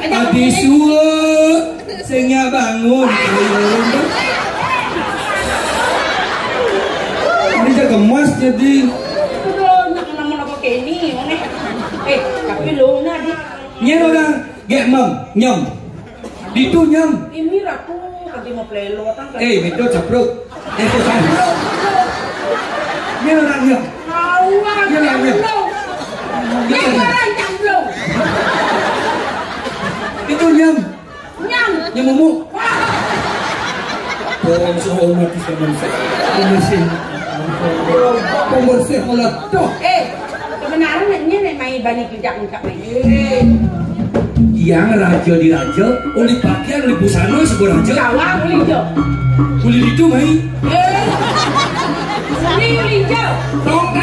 Adi suwe sehingga bangun. Ini saya gemas jadi. Tapi lo nadi. Nyen orang gak nyom. Itu nyom. Ini ratu tadi mau plelo kan. Itu capruk. Itu sana. Nyen orang nyom. Nyen orang nyom. Nyen orang camplo. Itu nyom. Nyom. Nyamumu. Orang soal mati sama mesin. Pembersih meletup. Kebenaran ini main banyak kerja enggak main. Yang raja di raja, oleh pakaian oleh busana sebuah raja. Kawan boleh jo. Boleh itu mai. Boleh jo. Nong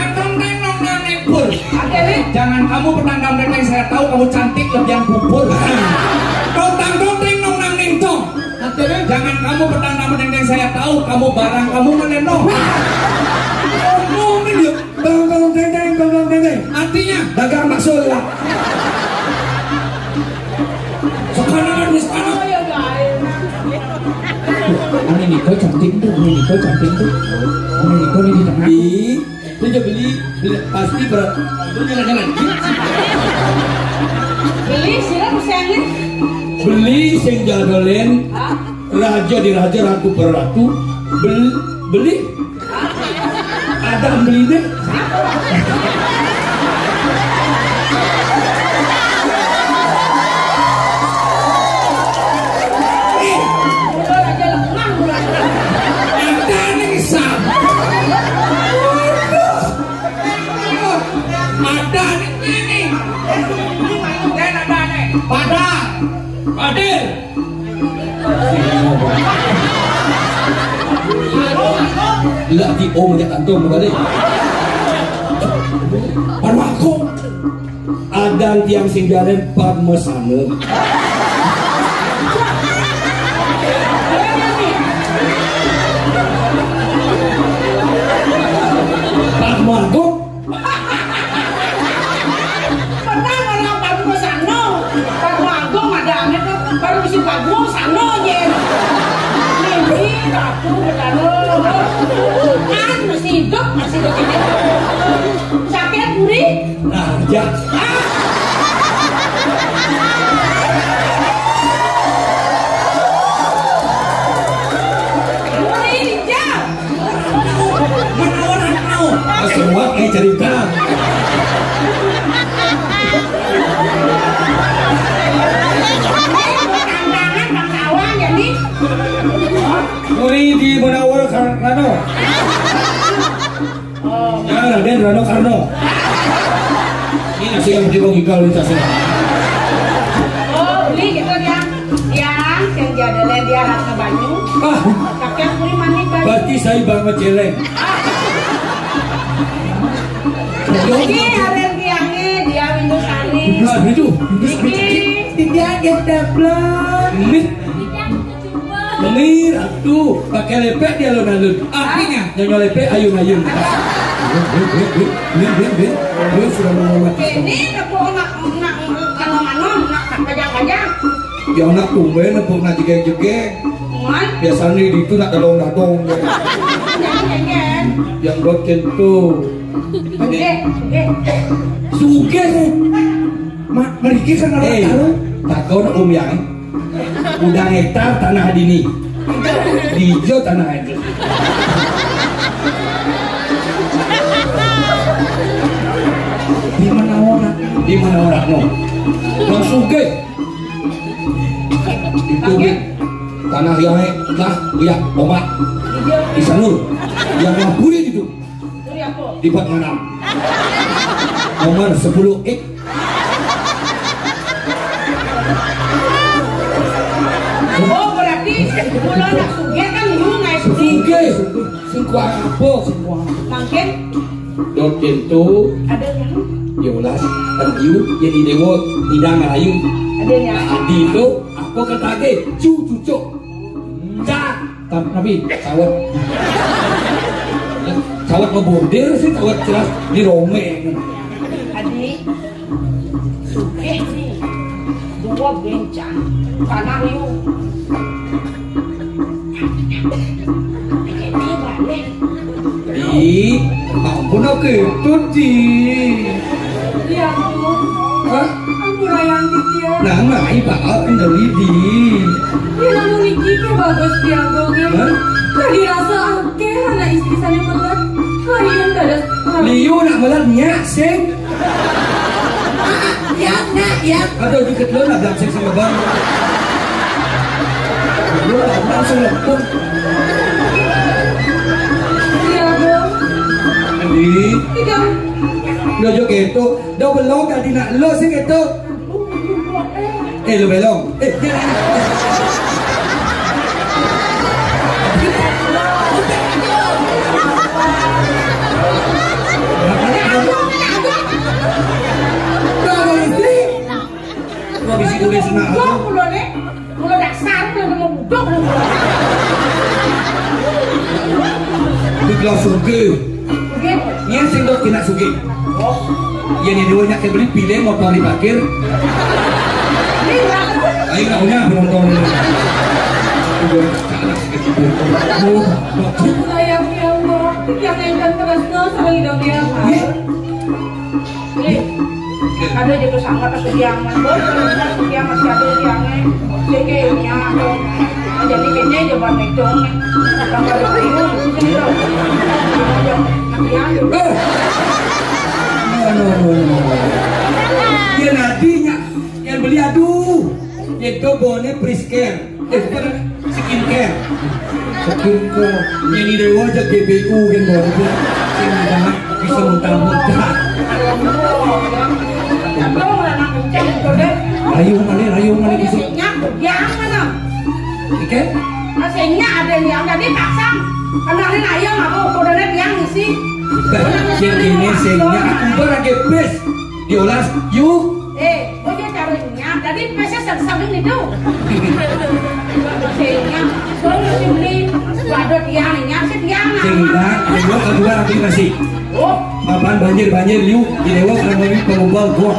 nepur. Oke, jangan kamu petanda mereka yang saya tahu kamu cantik lebih yang bubur. Nong nengtong. Jangan kamu petanda mereka yang saya tahu kamu barang kamu menenong. Bang, artinya dagang bakso lah. Sekarang sekarang. Ini Niko cantik tuh, ini Niko ini di tengah. Itu aja beli pasti berat. Itu jalan-jalan. Beli siapa sayangin? Beli sing jadolen. Raja di raja, ratu berratu. Beli. Ada beli deh. Adil. Tidak di om aja kantor balik. Baru aku ada tiang singgaren parmesane. Parmago. Baru bisa bagus, sana aja. Ini ratu bertanu. Kan masih hidup ini. Sakit puri? Raja. Puri hijau. Menawar. Semua kayak cerita. Muri di Menawar Karno. Ya, Raden Rano Karno. Ini nasi yang dibagi di tasnya. Oh, beli gitu yang jadalnya dia rasa banyu. Kakek puri manis banyu. Berarti saya banget jelek. Ini ada tiangnya dia Windu Sari. Itu. Dia kita belum. Ini ratu pakai lepek dia alun-alun. Artinya nyonya lepek ayun-ayun. Dia sudah menghormati. Ini aku nak pajang-pajang. Ya anak tumben nepuk nak jegeng-jegeng. Biasanya itu nak dadong-dadong. Yang roken tuh. Suge. Mereka kan orang tahu. Tak kau nak yang. Udah hektar tanah dini. Hijau tanah itu. Di mana orang no? Langsung ke. Itu tanah yang lihat omat di sanur yang ngapuri itu di Bat Manam nomor 10 ek. Oh berarti bulan nak suge kan lu naik suge singkuang apa singkuang mungkin dot itu ada yang Yolas tergiu jadi dewo tidak ngelayu ada yang adi itu aku ketage cucuk tapi cawat ngebordir sih cawat jelas di romeng adi nih sugih nih dua bencang tanah liu ini balik ih ampun aku itu di iya ampun hah? ampun ayang titia nah ngai bakal kendali di ya namun iki ke bagus diagongnya tadi rasa ake anak istri saya melat kalian ada liu nak melatnya sing ya nak ya atau dikit lo nak bilang sing sama bang lu langsung lepun iya bang di iya lo jo keto do belong tadi nak lo sing keto lo belong Bisa tulis nak mulo nih mulo dasar mulo budok di kelas suge ni yang sing dok kena suge yang ni dua nak beli pilih motor diparkir ayo nak punya penonton ayam ya Allah yang enggan terusno sama hidup dia ada juga sangat kesudiangan kesudian masih ada yang kayaknya jadi kayaknya coba mencong kalau ada itu dia nantinya yang beli aduh itu bone prisker skincare yang ini dewa aja GBU kan baru bisa muntah-muntah rayu mana bisa jangan oke aslinya ada yang jadi pasang kenalin ayam apa kodenya yang isi yang ini sehingga aku lagi bes diolas yuk oh dia caranya jadi pesnya saling itu sehingga soalnya beli waduh tiangnya setiang sehingga kedua nanti ngasih apaan banjir liu di dewa karena ini pengumpul gua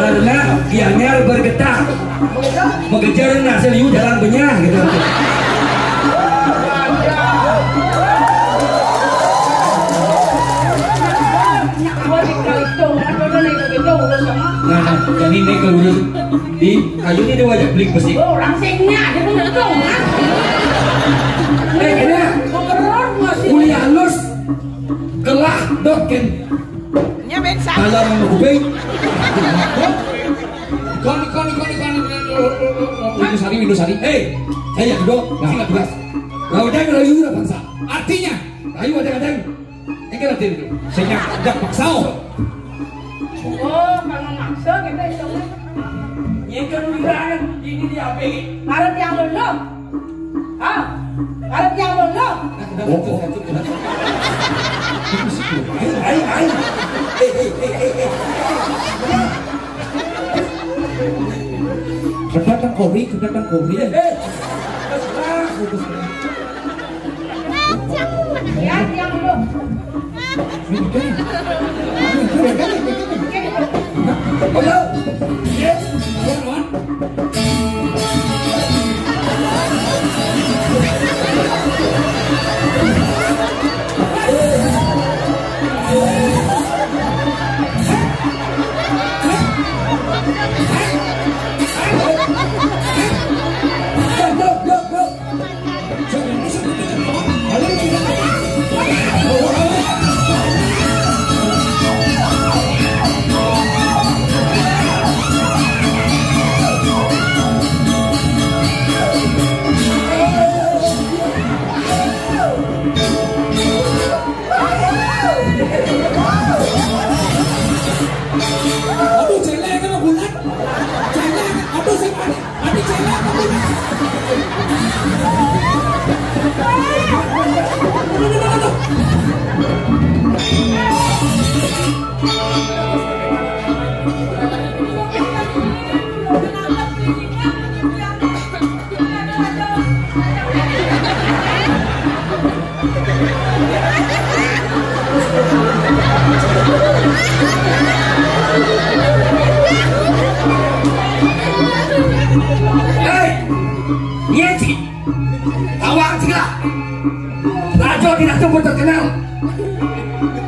karena gianyar bergetar mengejar nasi liu jalan benyah gitu nah yang ini kalau di kayu ini dia wajah beli besi orang singnya dia pun ngetung kena kuliah halus gelah doken kalau menghubung Windusari saya duduk ingat tugas raudang rayu udah bangsa artinya rayu ada yang kira itu saya tidak paksa kalau maksa kita itu yang kedua ini dia apa harap yang belum harap yang belum Ayo. Kedatang kopi. Ya, yang belum. Awak segera. Raja tidak sebut terkenal.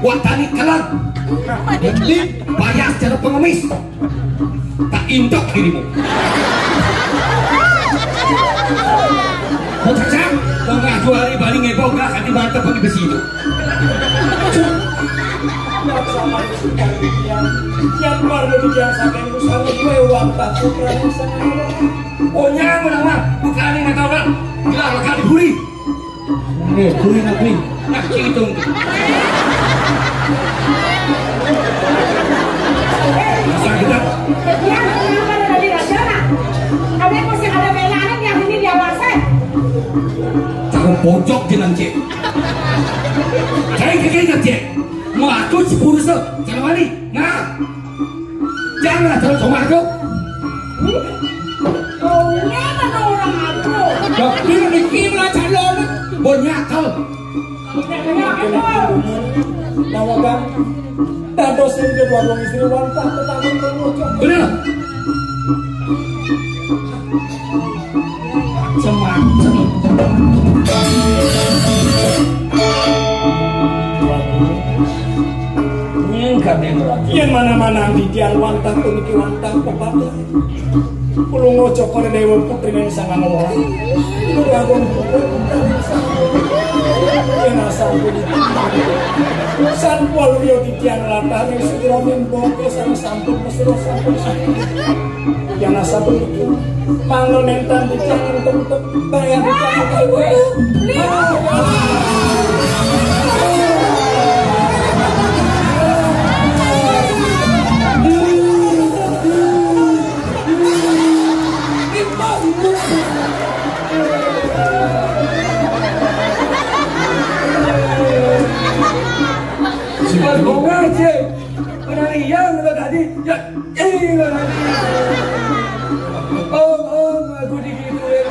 Watani kalah. Bayar secara pengemis. Tak indok dirimu. Kau cacang? Kau ngaku hari balik ngebok gak hati mantap pakai besi itu. Yang keluar dari jalan sampai usaha gue uang tak suka Oh nyang menawar, bukan ini kau kan? Gila lekar diburi. Buri nak buri. Nak hitung. Masa kita. Yang kenapa ada di Rasana? Ada yang masih ada belahan yang ini dia wasit. Jangan pojok jenang cek. Jangan kekeh cek. Mau aku sepuluh se, jangan mani. Nah, janganlah terus sama aku. Oh, mana orang aku? Tapi ni kira calon banyak kau. nawakan dan dosen kedua dua istri wanita tetapi mengucap Benar. Macam-macam. yang mana-mana di tiang wantah puniki wantah kepada kulo ngocok kore dewa putri yang sangat orang kulo agung putri yang asal putri san pol rio di tiang latah yang segera membongke sama sampul mesro sampul yang asal putri manglo nentan di tiang untuk bayar di tiang Semoga aja penarian kalau tadi ya tadi om aku digituin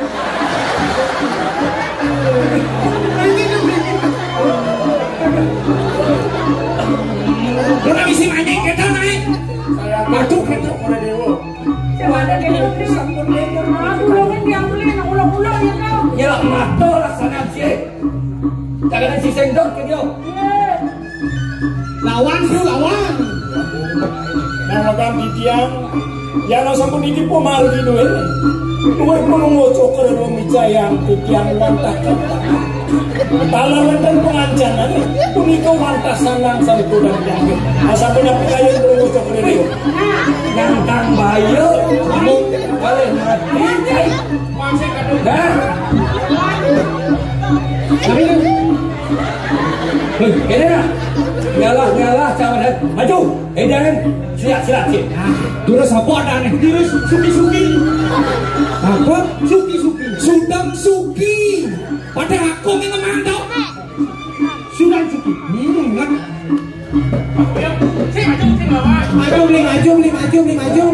orang isi mancing kita naik saya masuk kita pada dewa Siapa ada dewa sampun dewa aku ulangin dia mulai nak ulang-ulang ya kau ya mata laksana sih jangan si sendok ke dia lawan bro lawan nawakan di tiang yang sampun iki pomal gitu ini gue kulo ngocok kore dewa mijayang di tiang wantah talar dan pengancanan punika wantah sanang sampai dan jangkit asal punya pikayan kulo ngocok kore dewa nyantang bayo kamu boleh mati masih kadung dah ini lah nyalah cawan maju edan siap cik terus apa ada nih terus suki apa suki sudang suki pada aku yang memantau sudang suki kan maju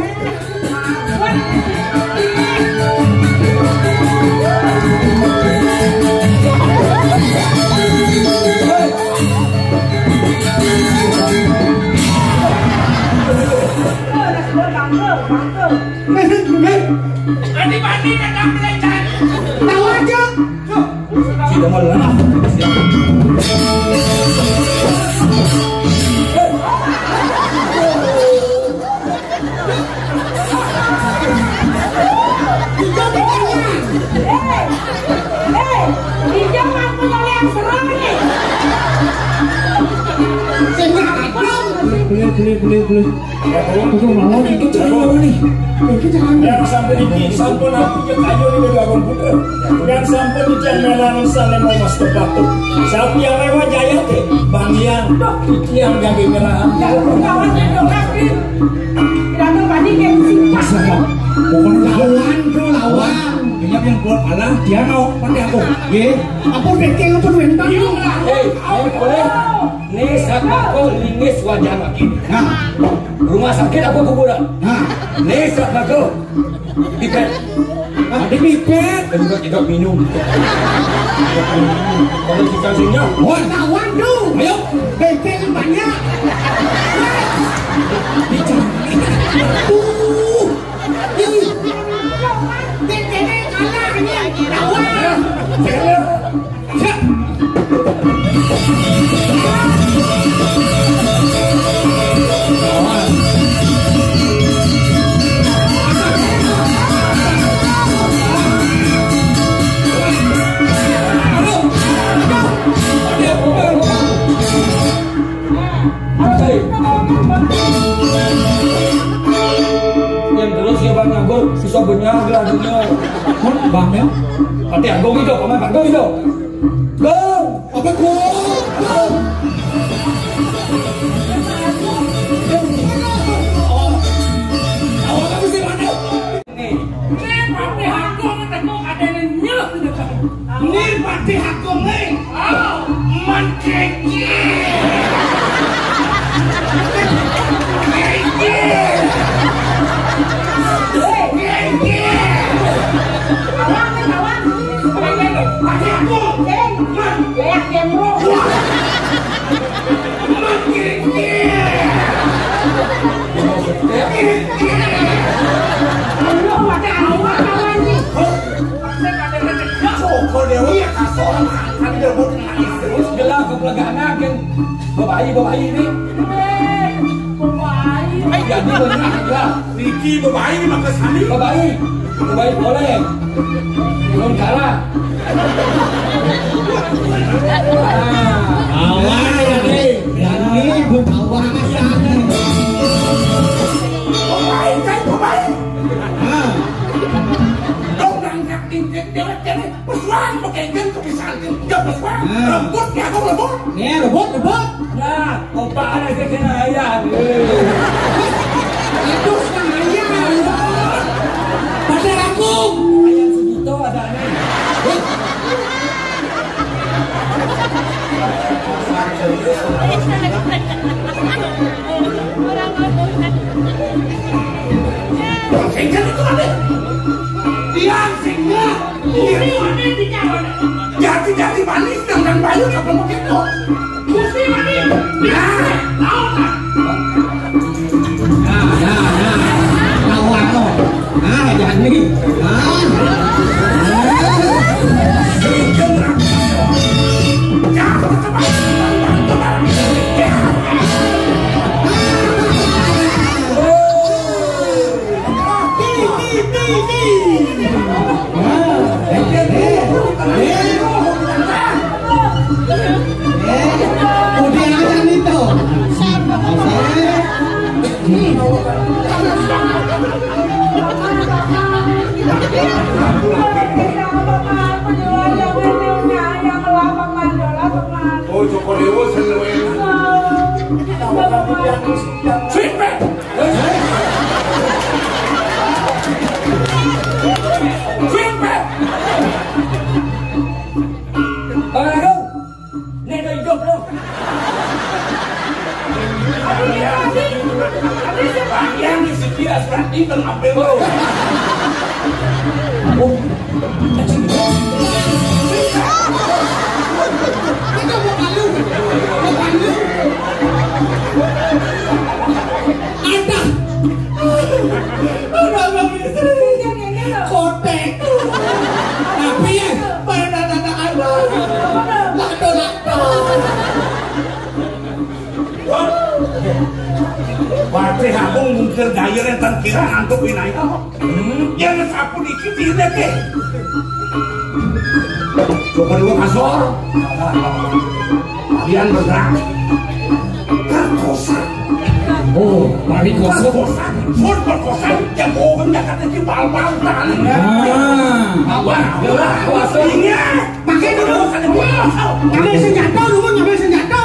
Mandi datang belajar. tahu aja sudah malam Hijau aku nyoleh yang serang nih. Boleh. Aku mau itu jangan nih. Itu jangan. yang sampai iki sampun aku ke kayu ini beda komputer yang sampai di jalan saleh mau mas tebatu sapi yang lewat jaya teh bangian yang gawe merahan Kawan yang kaki. Tidak tahu tadi kayak singkat. Pokoknya lawan. Banyak yang buat alah dia mau pakai aku. Ye, apa dekeng apa duentan? Ayo boleh. Nih aku lingis wajah lagi. Nah, rumah sakit apa kuburan? Nah, nih aku pipet. Ada pipet. Dan juga tidak minum. Kalau sisa-sisanya, wah lawan tuh. Ayo, dekeng banyak. Bicara. Dekengnya kalah ini lawan. Hei. Yang terus ya bang nganggur bisa benyang gelarnya. Bang ya. Pati agung itu, paman agung itu. Gong, Apa gong? Awak kamu sih mana? nih. Pati hakong tengok ada nyuh. Ini pati hakong nih. Man keki. Terus gelar kepelagaan agen. Babai ini. Jadi benar lah. Riki babai ini maka sani. Babai boleh. Belum kalah. Awak ya nih. Ini bukan awak sana. Babai. Kau berangkat tingkat jalan pesuan pakai kan kebiasaan jam pesuan. Rebutnya kau rebut. Ya rebut. Nah, opa ada kena ayam. Itu saya. Pasar aku. Ayam segitu ada nih. Sehingga itu ada. Dia sehingga. Ini ada di jalan. Jati manis dengan bayu tak perlu begitu. Mesti manis. Tahu tak? Tahu. Jangan lagi. Oh, Joko Dewo seneng. Sweetback. Bang Agung, nih udah hidup loh. Yang disediakan berarti mengambil lo. Kotek. Tapi ya, pada anak ada. Lakto. Pasti aku mungkin gaya rentan kira ngantuk ini. Yang sapu dikit ini deh. Coba dua kasor. Kalian bergerak. Karkosa. Oh, mari kosa. Pun berkosa yang bohong jakarta di bal-bal tangan. Apa? Awas ingat. Pakai dulu sana gua. Ngambil senjata dulu, ngambil senjata.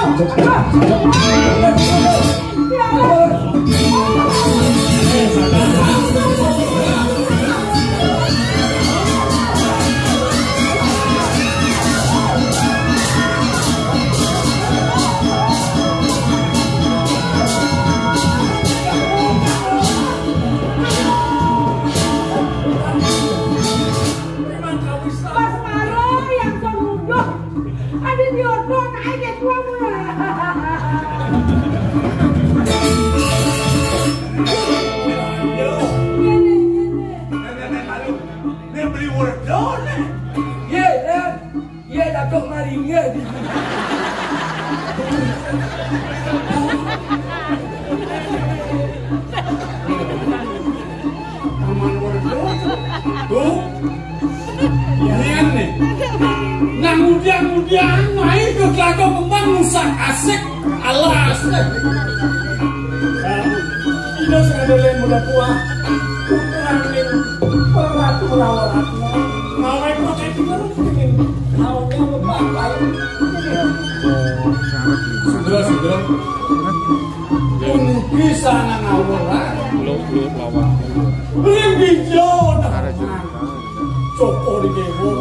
alas. Ino sekadar muda tua. Kurangin peratu merawatnya. Ngawai pakai baru bikin. Awalnya berpakai. Segera. Pun bisa ngawuran. Belum lawan. Belum hijau. Joko di dewo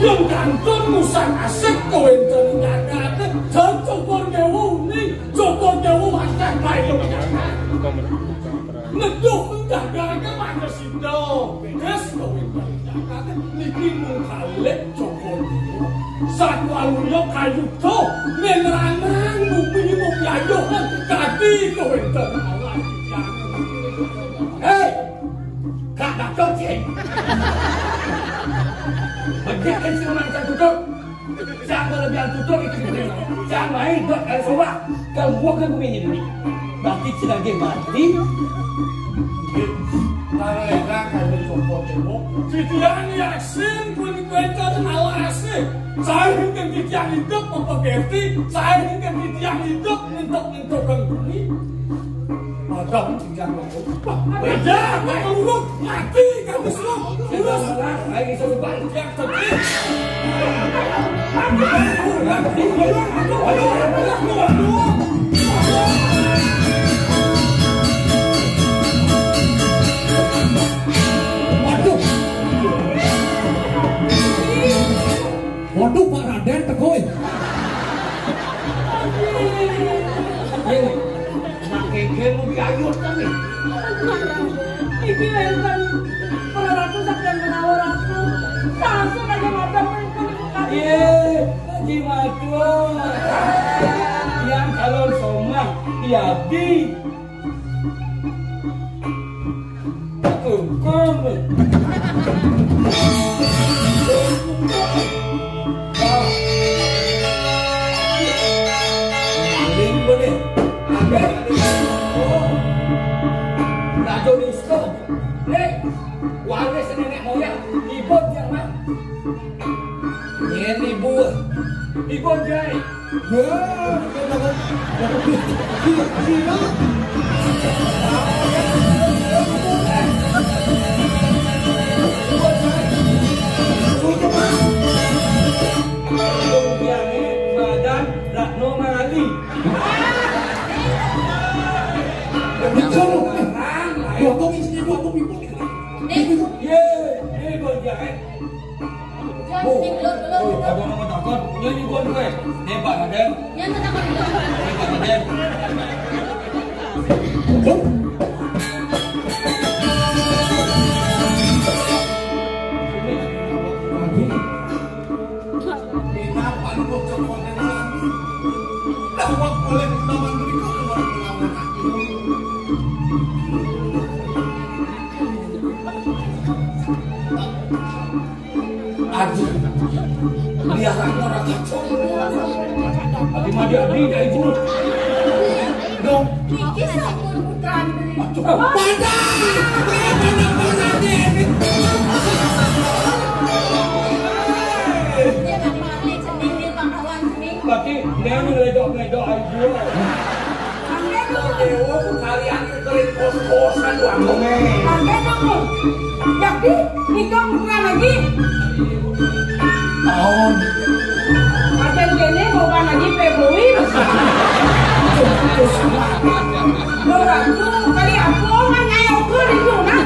yang kantor musan asik kau enten ngangkat dan Joko dewo ini Joko dewo asik baik ngeduk ngangkat mana sih dong beres kau enten ngangkat niki mengkalik Joko dewo satu aluyok kayu tuh menerangan bumi membiayukan kaki kau enten Allah hei Kak nak cocok. Bagian si orang yang tutup. Siapa lebih tutup itu dia. Jangan main dok kalau coba. Kalau gua kan begini ini. Berarti lagi mati. Kalau orang kalau coba coba. Titian yasin pun kuentar alasih. Saya ingin titian hidup mempergerti. Saya ingin titian hidup mentok bumi. Kamu tinggal ngomong. Beda, kamu ngomong mati kamu semua. Sudah salah, lagi satu balik yang tertib. Waduh, Pak Raden teguh. Keke mau diayut kami. Iki enten kalau ratu sakit menawar aku. Langsung aja mata mereka. Iya, Haji Matur. Yang kalau somah, Yadi. Hukum. Maling boleh. Rajonisco, nek waris nenek moyang ibu yang mana? Ini ibu jai. Badan Ratno Mali. Potong isinya potong ibu. Ye, ini jahe. Abang nama takut, ini buat gue. Hebat ada. Yang takut dulu. Hebat ada. Kenapa lu coba lagi? Awak boleh teman berikut Aji, lihat orang kacau. Adik-adik dari ibu. Dong. Iki sakur putra Andri. Berarti nenek ngeledok ibu. Dewa kalian kerin kos-kosan doang. Angge kamu. Jadi nikah putra lagi. Tahun. Macam gini bukan lagi Februari. Orang tu kali aku kan ayo ke itu nak.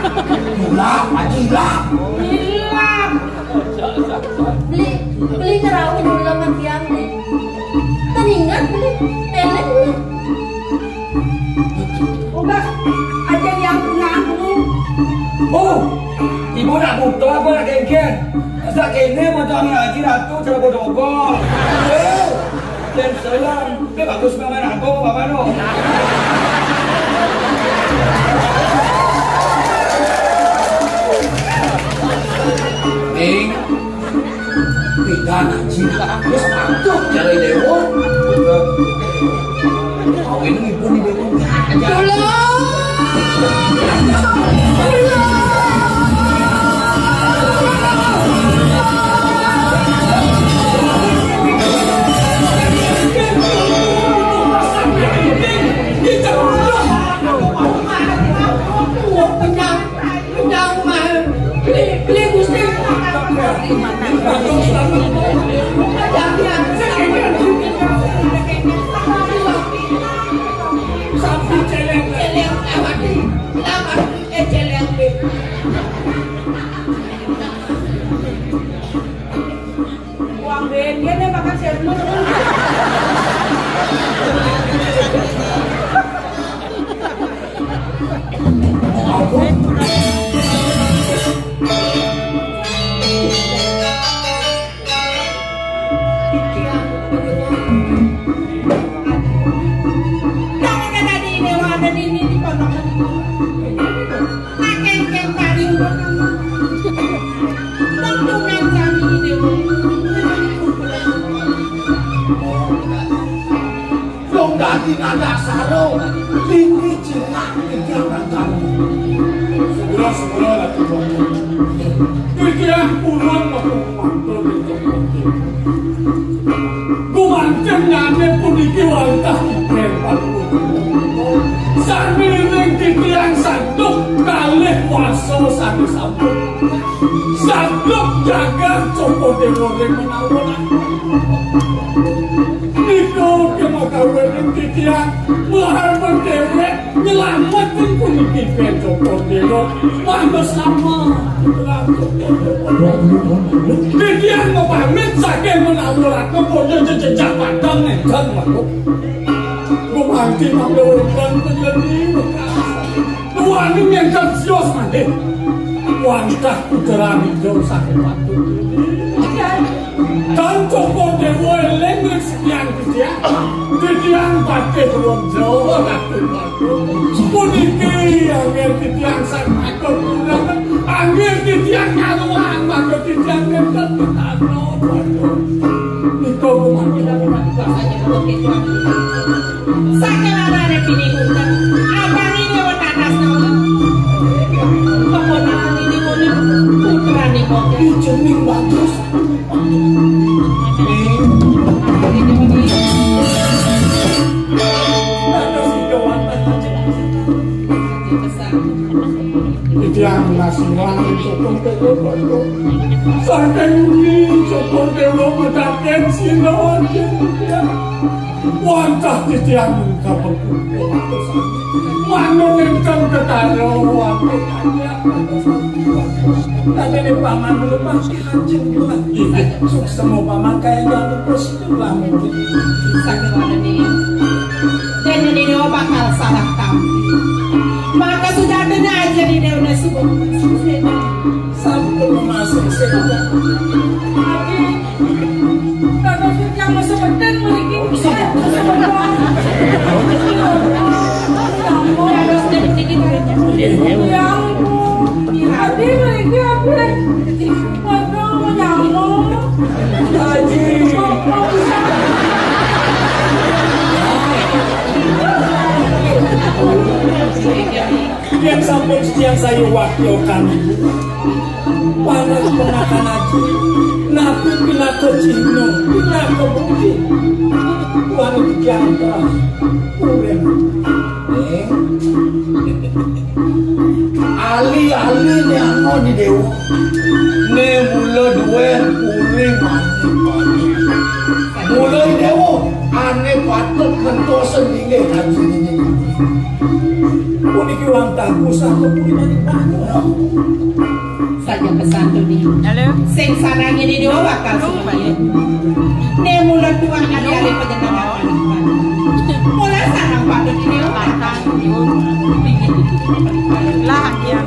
Gila, gila. Gila. Beli terawih dulu sama tiang nih. Teringat beli telet nih. Udah aja yang punya aku. Oh, ibu nak butuh apa nak kengken? Masa kene macam ni Haji Ratu cara bodogol. Dan selam, dia bagus banget aku, Bapak no. Ning, pidana cinta, terus patuh cari dewa. Kau ini ibu ni dewa. dadi nada sarung tinggi cinak pikiran kamu segera lagi pikiran pulang mantul itu gumanten nyane puniki wantah ikan sami ning titiang sanduk kalih waso sami sampun sanduk jaga copo dewe menawon niku kemo gawe ning titiang mahar dewe nyelamatin puniki copo dewe mangga sama titiang mau pamit saking menawon aku punya jejak padang nengkan makuk Gumanti mengurungkan menjadi Tuhan yang tersios mandi Wantah kuderani jauh sakit patut Dan cokok dewa elengrik sekian Kedian pakai ruang jawa Puniki angin kedian sang makut Angin kedian ngaluan Makut kedian ngentet Aduh Niko gumanti Sakelana bini hutan, abang ini watanas nama. Keponakan ini putra nih kok. Ijeming bagus. Yang nasiwan sokong tewo saking sokong tewo metaken sinawan wantah titiang kapal manung ingkang ketaro wantah tadi ini paman belum masih hancur lagi semua paman kayak jangan positif lah mungkin Saking mana nih dan ini bakal salah kamu maka sudah ada aja di dalam sibuk sampai masuk saja lagi kalau yang masuk beten memiliki harus sedikit yang hati memiliki apa waduh menyambung haji yang sampai yang saya wakilkan panas penakan haji nabi bila kecino bila kebudi wanita jangka uren ali-ali nyango di dewa ne mula duen uring mula di dewa ane patut kentosan dingin haji ini puniki wantah pusat kepulinan banyak saja pesan tuh nih. Sing sarangnya di dewa bakal semuanya. Nih mulai dua kali ada penjenengan. Mulai sarang pada di dewa bakal. Lah yang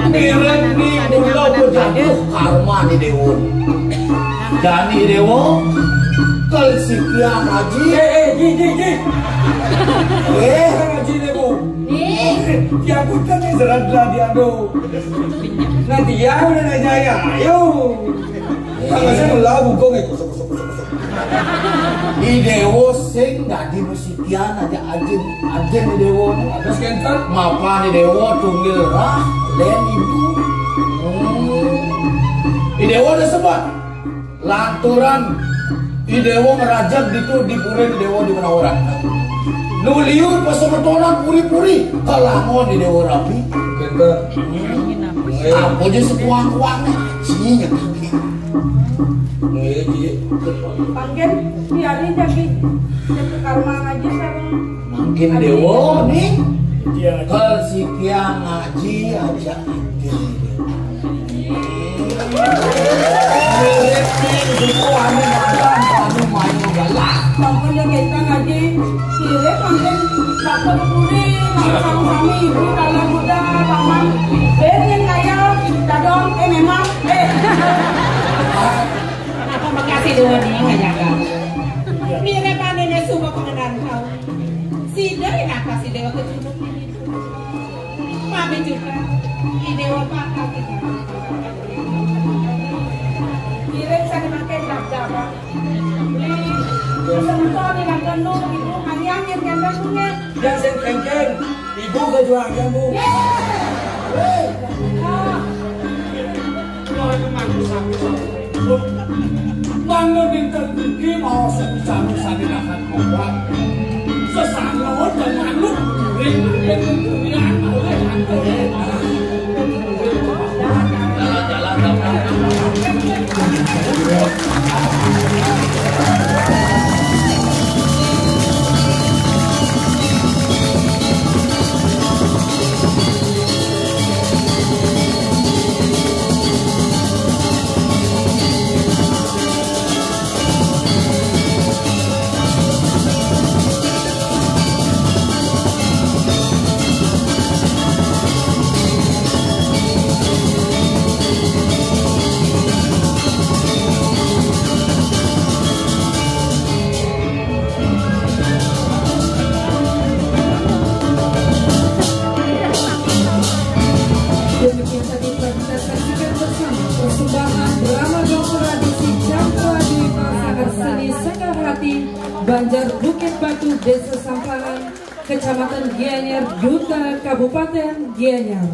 Direk ni mula berjatuh karma di dewa. Dan di dewa kelsikian haji. Haji dewa. Ya bukan ni serat-serat dia do. Nanti ya udah nanya ya, ayo. Kalau saya lagu kau ni kosong. Di dewa sing dah di musikian aja ajen di dewa. Terus kental? Mapa di dewa tunggil rah, len ibu. Di dewa ada sebab lanturan di dewa merajak itu di pura di dewa di mana orang. Nuliur pasometonan puri-puri kalangon di dewa rapi. Kental? Apa je sekuang-kuangnya sininya kaki. Panggil biarin jadi karma ngaji sarang. Mungkin dewa nih. Kalau sekian ngaji aja anjir. Bangkun yang kita ngaji kiri panggil bakal puri sama ibu dalam muda paman. Yang kaya dadong memang Kenapa makasih dua nih nggak jaga? Mira panennya semua pengenalan kau. Sida yang kasih dewa kecil ini. Mami juga ini dewa pakal kita. Mira saya pakai jab-jaba. Yang sen kengkeng, ibu kejuangan bu. Mangga dinten iki mau sebisa-bisa dinahan obat. Sesanggup dan manut ring yang oleh Banjar Bukit Batu, Desa Samparan, Kecamatan Gianyar, Duta, Kabupaten Gianyar.